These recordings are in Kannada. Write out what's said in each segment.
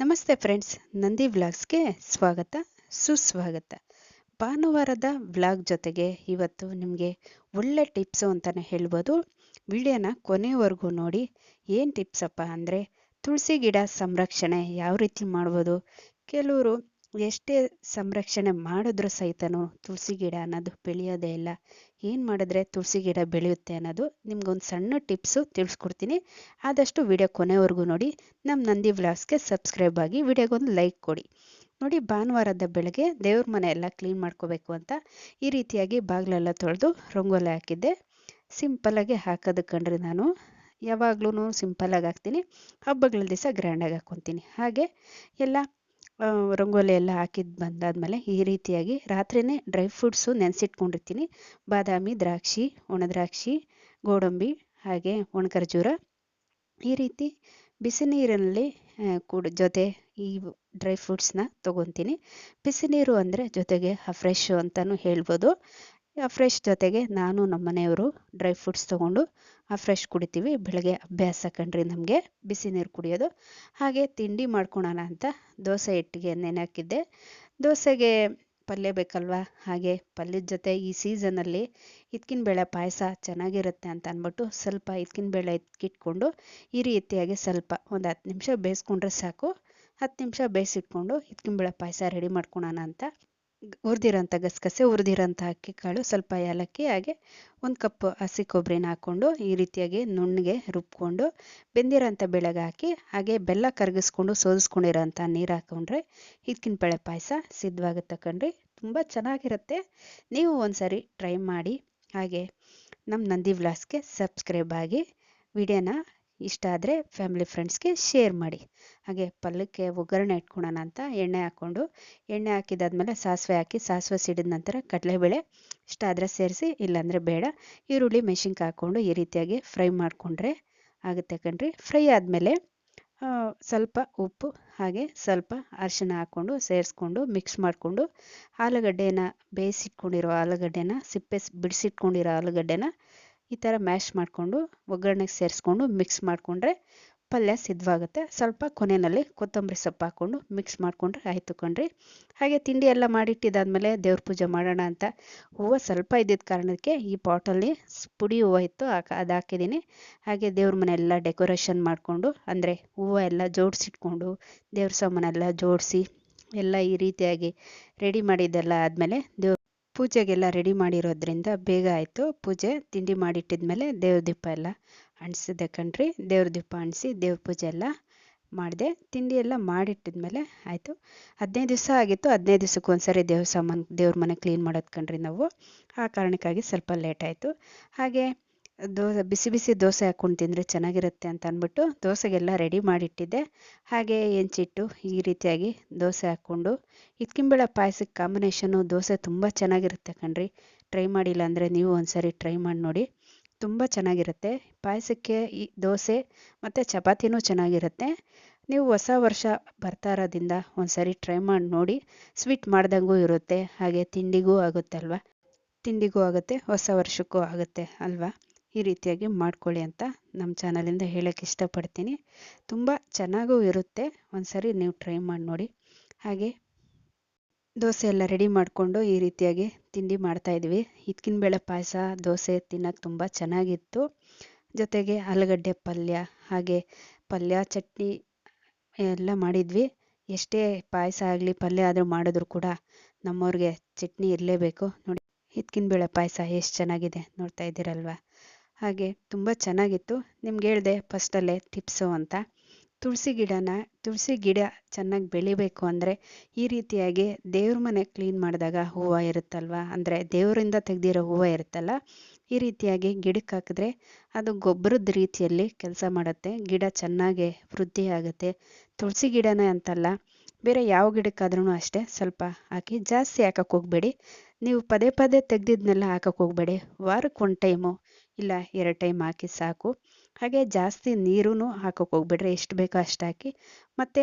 ನಮಸ್ತೆ ಫ್ರೆಂಡ್ಸ್, ನಂದಿ ವ್ಲಾಗ್ಸ್ಗೆ ಸ್ವಾಗತ ಸುಸ್ವಾಗತ. ಭಾನುವಾರದ ವ್ಲಾಗ್ ಜೊತೆಗೆ ಇವತ್ತು ನಿಮಗೆ ಒಳ್ಳೆ ಟಿಪ್ಸು ಅಂತಲೇ ಹೇಳ್ಬೋದು. ವಿಡಿಯೋನ ಕೊನೆವರೆಗೂ ನೋಡಿ. ಏನು ಟಿಪ್ಸಪ್ಪ ಅಂದರೆ, ತುಳಸಿ ಗಿಡ ಸಂರಕ್ಷಣೆ ಯಾವ ರೀತಿ ಮಾಡ್ಬೋದು. ಕೆಲವರು ಎಷ್ಟೇ ಸಂರಕ್ಷಣೆ ಮಾಡಿದ್ರೂ ಸಹಿತನೂ ತುಳಸಿ ಗಿಡ ಅನ್ನೋದು ಬೆಳೆಯೋದೇ ಇಲ್ಲ. ಏನು ಮಾಡಿದ್ರೆ ತುಳಸಿ ಗಿಡ ಬೆಳೆಯುತ್ತೆ ಅನ್ನೋದು ನಿಮ್ಗೊಂದು ಸಣ್ಣ ಟಿಪ್ಸು ತಿಳಿಸ್ಕೊಡ್ತೀನಿ. ಆದಷ್ಟು ವಿಡಿಯೋ ಕೊನೆವರೆಗೂ ನೋಡಿ. ನಮ್ಮ ನಂದಿ ವ್ಲಾಗ್ಸ್ಗೆ ಸಬ್ಸ್ಕ್ರೈಬ್ ಆಗಿ, ವಿಡಿಯೋಗೊಂದು ಲೈಕ್ ಕೊಡಿ. ನೋಡಿ, ಭಾನುವಾರದ ಬೆಳಗ್ಗೆ ದೇವ್ರ ಮನೆ ಎಲ್ಲ ಕ್ಲೀನ್ ಮಾಡ್ಕೋಬೇಕು ಅಂತ ಈ ರೀತಿಯಾಗಿ ಬಾಗಿಲೆಲ್ಲ ತೊಳೆದು ರಂಗೋಲಿ ಹಾಕಿದ್ದೆ. ಸಿಂಪಲ್ಲಾಗಿ ಹಾಕೋದು ಕಣ್ರಿ. ನಾನು ಯಾವಾಗ್ಲೂ ಸಿಂಪಲ್ಲಾಗಿ ಹಾಕ್ತೀನಿ, ಹಬ್ಬಗಳ ದಿವಸ ಗ್ರ್ಯಾಂಡಾಗಿ ಹಾಕ್ಕೊತೀನಿ. ಹಾಗೆ ಎಲ್ಲ ರಂಗೋಲಿ ಎಲ್ಲ ಹಾಕಿದ್ದು ಬಂದಾದಮೇಲೆ ಈ ರೀತಿಯಾಗಿ ರಾತ್ರಿಯೇ ಡ್ರೈ ಫ್ರೂಟ್ಸು ನೆನೆಸಿಟ್ಕೊಂಡಿರ್ತೀನಿ. ಬಾದಾಮಿ, ದ್ರಾಕ್ಷಿ, ಒಣದ್ರಾಕ್ಷಿ, ಗೋಡಂಬಿ, ಹಾಗೆ ಒಣಖರ್ಜೂರ. ಈ ರೀತಿ ಬಿಸಿ ನೀರಿನಲ್ಲಿ ಜೊತೆ ಈ ಡ್ರೈ ಫ್ರೂಟ್ಸ್ನ ತೊಗೊತೀನಿ. ಬಿಸಿ ನೀರು ಅಂದರೆ ಜೊತೆಗೆ ಫ್ರೆಶ್ ಅಂತಲೂ ಹೇಳ್ಬೋದು. ಫ್ರೆಶ್ ಜೊತೆಗೆ ನಾನು ನಮ್ಮ ಮನೆಯವರು ಡ್ರೈ ಫ್ರೂಟ್ಸ್ ತೊಗೊಂಡು ಫ್ರೆಶ್ ಕುಡಿತೀವಿ. ಬೆಳಗ್ಗೆ ಅಭ್ಯಾಸ ಕಣ್ರಿ ನಮಗೆ ಬಿಸಿ ನೀರು ಕುಡಿಯೋದು. ಹಾಗೆ ತಿಂಡಿ ಮಾಡ್ಕೊಳೋಣ ಅಂತ ದೋಸೆ ಹಿಟ್ಟಿಗೆ ನೆನೆ ಹಾಕಿದ್ದೆ. ದೋಸೆಗೆ ಪಲ್ಯ ಬೇಕಲ್ವ, ಹಾಗೆ ಪಲ್ಯದ ಜೊತೆ ಈ ಸೀಸನಲ್ಲಿ ಬೇಳೆ ಪಾಯಸ ಚೆನ್ನಾಗಿರುತ್ತೆ ಅಂತ ಅಂದ್ಬಿಟ್ಟು ಸ್ವಲ್ಪ ಬೇಳೆ ಎತ್ತಿಟ್ಕೊಂಡು ಈ ರೀತಿಯಾಗಿ ಸ್ವಲ್ಪ ಒಂದು 10 ನಿಮಿಷ ಬೇಯಿಸ್ಕೊಂಡ್ರೆ ಸಾಕು. 10 ನಿಮಿಷ ಬೇಯಿಸಿಟ್ಕೊಂಡು ಬೇಳೆ ಪಾಯಸ ರೆಡಿ ಮಾಡ್ಕೊಳೋಣ ಅಂತ ಹುರಿದಿರೋಂಥ ಗಸಗಸೆ, ಹುರಿದಿರೋಂಥ ಅಕ್ಕಿ ಕಾಳು, ಸ್ವಲ್ಪ ಏಲಕ್ಕಿ, ಹಾಗೆ 1 ಕಪ್ ಹಸಿ ಕೊಬ್ಬರಿನ ಹಾಕ್ಕೊಂಡು ಈ ರೀತಿಯಾಗಿ ನುಣ್ಣಗೆ ರುಬ್ಕೊಂಡು ಬೆಂದಿರೋಂಥ ಬೇಳೆಗೆ ಹಾಕಿ, ಹಾಗೆ ಬೆಲ್ಲ ಕರಗಿಸ್ಕೊಂಡು ಸೋದಿಸ್ಕೊಂಡಿರೋಂಥ ನೀರು ಹಾಕ್ಕೊಂಡ್ರೆ ಬೇಳೆ ಪಾಯಸ ಸಿದ್ಧವಾಗುತ್ತೆ ಕಣ್ರಿ. ತುಂಬ ಚೆನ್ನಾಗಿರುತ್ತೆ. ನೀವು ಒಂದ್ಸರಿ ಟ್ರೈ ಮಾಡಿ. ಹಾಗೆ ನಮ್ಮ ನಂದಿ ವ್ಲಾಗ್ಸ್ಗೆ ಸಬ್ಸ್ಕ್ರೈಬ್ ಆಗಿ, ವಿಡಿಯೋನ ಇಷ್ಟ ಆದರೆ ಫ್ಯಾಮಿಲಿ ಫ್ರೆಂಡ್ಸ್ಗೆ ಶೇರ್ ಮಾಡಿ. ಹಾಗೆ ಪಲ್ಯಕ್ಕೆ ಒಗ್ಗರಣೆ ಇಟ್ಕೊಳೋಣ ಅಂತ ಎಣ್ಣೆ ಹಾಕಿದಾದ್ಮೇಲೆ ಸಾಸಿವೆ ಹಾಕಿ, ಸಾಸಿವೆ ಸಿಡಿದ ನಂತರ ಕಡಲೆಬೇಳೆ ಇಷ್ಟ ಆದರೆ ಸೇರಿಸಿ, ಇಲ್ಲಾಂದರೆ ಬೇಡ. ಈರುಳ್ಳಿ, ಮೆಣಸಿನ್ಕಾಯಿ ಹಾಕ್ಕೊಂಡು ಈ ರೀತಿಯಾಗಿ ಫ್ರೈ ಮಾಡಿಕೊಂಡ್ರೆ ಆಗುತ್ತೆ ಕಣ್ರಿ. ಫ್ರೈ ಆದಮೇಲೆ ಸ್ವಲ್ಪ ಉಪ್ಪು ಹಾಗೆ ಸ್ವಲ್ಪ ಅರಿಶಿನ ಹಾಕ್ಕೊಂಡು ಸೇರಿಸ್ಕೊಂಡು ಮಿಕ್ಸ್ ಮಾಡಿಕೊಂಡು ಬೇಯಿಸಿಟ್ಕೊಂಡಿರೋ ಆಲೂಗಡ್ಡೆನ, ಸಿಪ್ಪೆ ಬಿಡಿಸಿಟ್ಕೊಂಡಿರೋ ಆಲೂಗಡ್ಡೆನ ಈ ಥರ ಮ್ಯಾಶ್ ಮಾಡಿಕೊಂಡು ಒಗ್ಗರಣೆಗೆ ಸೇರಿಸ್ಕೊಂಡು ಮಿಕ್ಸ್ ಮಾಡಿಕೊಂಡ್ರೆ ಪಲ್ಯ ಸಿದ್ಧವಾಗುತ್ತೆ. ಸ್ವಲ್ಪ ಕೊನೆಯಲ್ಲಿ ಕೊತ್ತಂಬರಿ ಸೊಪ್ಪು ಹಾಕ್ಕೊಂಡು ಮಿಕ್ಸ್ ಮಾಡಿಕೊಂಡ್ರೆ ಆಯಿತು ಕಣ್ರಿ. ಹಾಗೆ ತಿಂಡಿ ಎಲ್ಲ ಮಾಡಿಟ್ಟಿದ್ದಾದಮೇಲೆ ದೇವ್ರ ಪೂಜೆ ಮಾಡೋಣ ಅಂತ ಹೂವು ಸ್ವಲ್ಪ ಇದ್ದಿದ್ದ ಕಾರಣಕ್ಕೆ ಈ ಪಾಟಲ್ಲಿ ಪುಡಿ ಹೂವು ಇತ್ತು, ಅದು ಹಾಕಿದ್ದೀನಿ. ಹಾಗೆ ದೇವ್ರ ಮನೆ ಎಲ್ಲ ಡೆಕೋರೇಷನ್ ಮಾಡಿಕೊಂಡು, ಅಂದರೆ ಹೂವು ಎಲ್ಲ ಜೋಡಿಸಿಟ್ಕೊಂಡು ದೇವ್ರ ಸಾಮಾನೆಲ್ಲ ಜೋಡಿಸಿ ಎಲ್ಲ ಈ ರೀತಿಯಾಗಿ ರೆಡಿ ಮಾಡಿದ್ದೆಲ್ಲ ಆದಮೇಲೆ ಪೂಜೆಗೆಲ್ಲ ರೆಡಿ ಮಾಡಿರೋದ್ರಿಂದ ಬೇಗ ಆಯಿತು ಪೂಜೆ. ತಿಂಡಿ ಮಾಡಿಟ್ಟಿದ್ಮೇಲೆ ದೇವ್ರ ದೀಪ ಎಲ್ಲ ಅಂಟಿಸಿದೆ ಕಣ್ರಿ. ದೇವ್ರ ದೀಪ ಅಂಟಿಸಿ ದೇವ್ರ ಪೂಜೆ ಎಲ್ಲ ಮಾಡಿದೆ. ತಿಂಡಿ ಎಲ್ಲ ಮಾಡಿಟ್ಟಿದ್ಮೇಲೆ ಆಯಿತು. 15 ದಿವಸ ಆಗಿತ್ತು. 15 ದಿವಸಕ್ಕೆ ಒಂದ್ಸರಿ ದೇವ್ರ ಮನೆ ಕ್ಲೀನ್ ಮಾಡೋದು ಕಣ್ರಿ ನಾವು. ಆ ಕಾರಣಕ್ಕಾಗಿ ಸ್ವಲ್ಪ ಲೇಟ್ ಆಯಿತು. ಹಾಗೆ ಬಿಸಿ ಬಿಸಿ ದೋಸೆ ಹಾಕ್ಕೊಂಡು ತಿಂದರೆ ಚೆನ್ನಾಗಿರುತ್ತೆ ಅಂತ ಅಂದ್ಬಿಟ್ಟು ದೋಸೆಗೆಲ್ಲ ರೆಡಿ ಮಾಡಿಟ್ಟಿದ್ದೆ. ಹಾಗೆ ಹೆಂಚಿಟ್ಟು ಈ ರೀತಿಯಾಗಿ ದೋಸೆ ಹಾಕ್ಕೊಂಡು ಬೇಳೆ ಪಾಯಸಕ್ಕೆ ಕಾಂಬಿನೇಷನು ದೋಸೆ ತುಂಬ ಚೆನ್ನಾಗಿರುತ್ತೆ ಕಣ್ರಿ. ಟ್ರೈ ಮಾಡಿಲ್ಲ ಅಂದರೆ ನೀವು ಒಂದ್ಸರಿ ಟ್ರೈ ಮಾಡಿ ನೋಡಿ, ತುಂಬ ಚೆನ್ನಾಗಿರುತ್ತೆ. ಪಾಯಸಕ್ಕೆ ಈ ದೋಸೆ ಮತ್ತು ಚಪಾತಿನೂ ಚೆನ್ನಾಗಿರುತ್ತೆ. ನೀವು ಹೊಸ ವರ್ಷ ಬರ್ತಾ ಇರೋದ್ರಿಂದ ಒಂದ್ಸರಿ ಟ್ರೈ ಮಾಡಿ ನೋಡಿ. ಸ್ವೀಟ್ ಮಾಡ್ದಂಗೂ ಇರುತ್ತೆ, ಹಾಗೆ ತಿಂಡಿಗೂ ಆಗುತ್ತೆ ಅಲ್ವಾ, ತಿಂಡಿಗೂ ಆಗುತ್ತೆ, ಹೊಸ ವರ್ಷಕ್ಕೂ ಆಗುತ್ತೆ ಅಲ್ವಾ. ಈ ರೀತಿಯಾಗಿ ಮಾಡ್ಕೊಳ್ಳಿ ಅಂತ ನಮ್ಮ ಚಾನಲಿಂದ ಹೇಳೋಕ್ಕೆ ಇಷ್ಟಪಡ್ತೀನಿ. ತುಂಬ ಚೆನ್ನಾಗೂ ಇರುತ್ತೆ, ಒಂದ್ಸರಿ ನೀವು ಟ್ರೈ ಮಾಡಿ ನೋಡಿ. ಹಾಗೆ ದೋಸೆ ಎಲ್ಲ ರೆಡಿ ಮಾಡಿಕೊಂಡು ಈ ರೀತಿಯಾಗಿ ತಿಂಡಿ ಮಾಡ್ತಾಯಿದ್ವಿ. ಬೇಳೆ ಪಾಯಸ ದೋಸೆ ತಿನ್ನೋಕ್ಕೆ ತುಂಬ ಚೆನ್ನಾಗಿತ್ತು. ಜೊತೆಗೆ ಆಲೂಗಡ್ಡೆ ಪಲ್ಯ, ಹಾಗೆ ಪಲ್ಯ ಚಟ್ನಿ ಎಲ್ಲ ಮಾಡಿದ್ವಿ. ಎಷ್ಟೇ ಪಾಯಸ ಆಗಲಿ ಪಲ್ಯ ಆದರೂ ಮಾಡಿದ್ರು ಕೂಡ ನಮ್ಮವ್ರಿಗೆ ಚಟ್ನಿ ಇರಲೇಬೇಕು. ನೋಡಿ, ಬೇಳೆ ಪಾಯಸ ಎಷ್ಟು ಚೆನ್ನಾಗಿದೆ ನೋಡ್ತಾ ಇದ್ದೀರಲ್ವ. ಹಾಗೆ ತುಂಬ ಚೆನ್ನಾಗಿತ್ತು. ನಿಮ್ಗೆ ಹೇಳಿದೆ ಫಸ್ಟಲ್ಲೇ ಟಿಪ್ಸು ಅಂತ. ತುಳಸಿ ಗಿಡ ಚೆನ್ನಾಗಿ ಬೆಳಿಬೇಕು ಅಂದರೆ ಈ ರೀತಿಯಾಗಿ ದೇವ್ರ ಮನೆ ಕ್ಲೀನ್ ಮಾಡಿದಾಗ ಹೂವು ಇರುತ್ತಲ್ವ, ಅಂದರೆ ದೇವರಿಂದ ತೆಗೆದಿರೋ ಹೂವು ಇರುತ್ತಲ್ಲ, ಈ ರೀತಿಯಾಗಿ ಗಿಡಕ್ಕೆ ಹಾಕಿದ್ರೆ ಅದು ಗೊಬ್ಬರದ ರೀತಿಯಲ್ಲಿ ಕೆಲಸ ಮಾಡುತ್ತೆ. ಗಿಡ ಚೆನ್ನಾಗಿ ವೃದ್ಧಿ ಆಗುತ್ತೆ. ತುಳಸಿ ಗಿಡನೇ ಅಂತಲ್ಲ, ಬೇರೆ ಯಾವ ಗಿಡಕ್ಕಾದ್ರೂ ಅಷ್ಟೇ ಸ್ವಲ್ಪ ಹಾಕಿ. ಜಾಸ್ತಿ ಹಾಕಕ್ಕೆ ಹೋಗಬೇಡಿ. ನೀವು ಪದೇ ಪದೇ ತೆಗೆದಿದ್ದನ್ನೆಲ್ಲ ಹಾಕಕ್ಕೆ ಹೋಗಬೇಡಿ. ವಾರಕ್ಕೆ 1 ಟೈಮು ಇಲ್ಲ 2 ಟೈಮ್ ಹಾಕಿ ಸಾಕು. ಹಾಗೆ ಜಾಸ್ತಿ ನೀರೂ ಹಾಕಕ್ಕೆ ಹೋಗ್ಬೇಡ್ರಿ, ಎಷ್ಟು ಬೇಕೋ ಅಷ್ಟು ಹಾಕಿ. ಮತ್ತು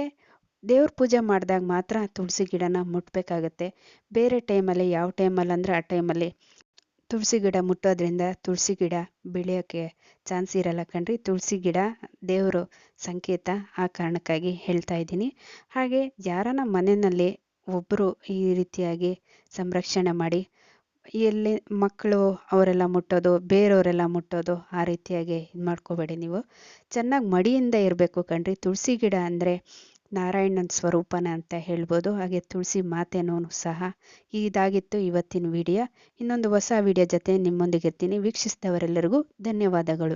ದೇವ್ರ ಪೂಜೆ ಮಾಡಿದಾಗ ಮಾತ್ರ ತುಳಸಿ ಗಿಡನ ಮುಟ್ಟಬೇಕಾಗತ್ತೆ. ಬೇರೆ ಟೈಮಲ್ಲಿ ಯಾವ ಟೈಮಲ್ಲಿ ಅಂದರೆ ಆ ಟೈಮಲ್ಲಿ ತುಳಸಿ ಗಿಡ ಮುಟ್ಟೋದ್ರಿಂದ ತುಳಸಿ ಗಿಡ ಬೆಳೆಯೋಕ್ಕೆ ಚಾನ್ಸ್ ಇರಲ್ಲ ಕಣ್ರಿ. ತುಳಸಿ ಗಿಡ ದೇವರು ಸಂಕೇತ, ಆ ಕಾರಣಕ್ಕಾಗಿ ಹೇಳ್ತಾ ಇದ್ದೀನಿ. ಹಾಗೆ ಯಾರನ್ನ ಮನೆಯಲ್ಲಿ ಒಬ್ಬರು ಈ ರೀತಿಯಾಗಿ ಸಂರಕ್ಷಣೆ ಮಾಡಿ, ಎಲ್ಲಿ ಮಕ್ಕಳು ಅವರೆಲ್ಲ ಮುಟ್ಟೋದು, ಬೇರೆಯವರೆಲ್ಲ ಮುಟ್ಟೋದು, ಆ ರೀತಿಯಾಗಿ ಇದು ಮಾಡ್ಕೋಬೇಡಿ. ನೀವು ಚೆನ್ನಾಗಿ ಮಡಿಯಿಂದ ಇರಬೇಕು ಕಣ್ರಿ. ತುಳಸಿ ಗಿಡ ಅಂದರೆ ನಾರಾಯಣನ ಸ್ವರೂಪನ ಅಂತ ಹೇಳ್ಬೋದು. ಹಾಗೆ ತುಳಸಿ ಮಾತೆನೂ ಸಹ. ಇದಾಗಿತ್ತು ಇವತ್ತಿನ ವಿಡಿಯೋ. ಇನ್ನೊಂದು ಹೊಸ ವಿಡಿಯೋ ಜೊತೆ ನಿಮ್ಮೊಂದಿಗೆ ಇರ್ತೀನಿ. ವೀಕ್ಷಿಸಿದವರೆಲ್ಲರಿಗೂ ಧನ್ಯವಾದಗಳು.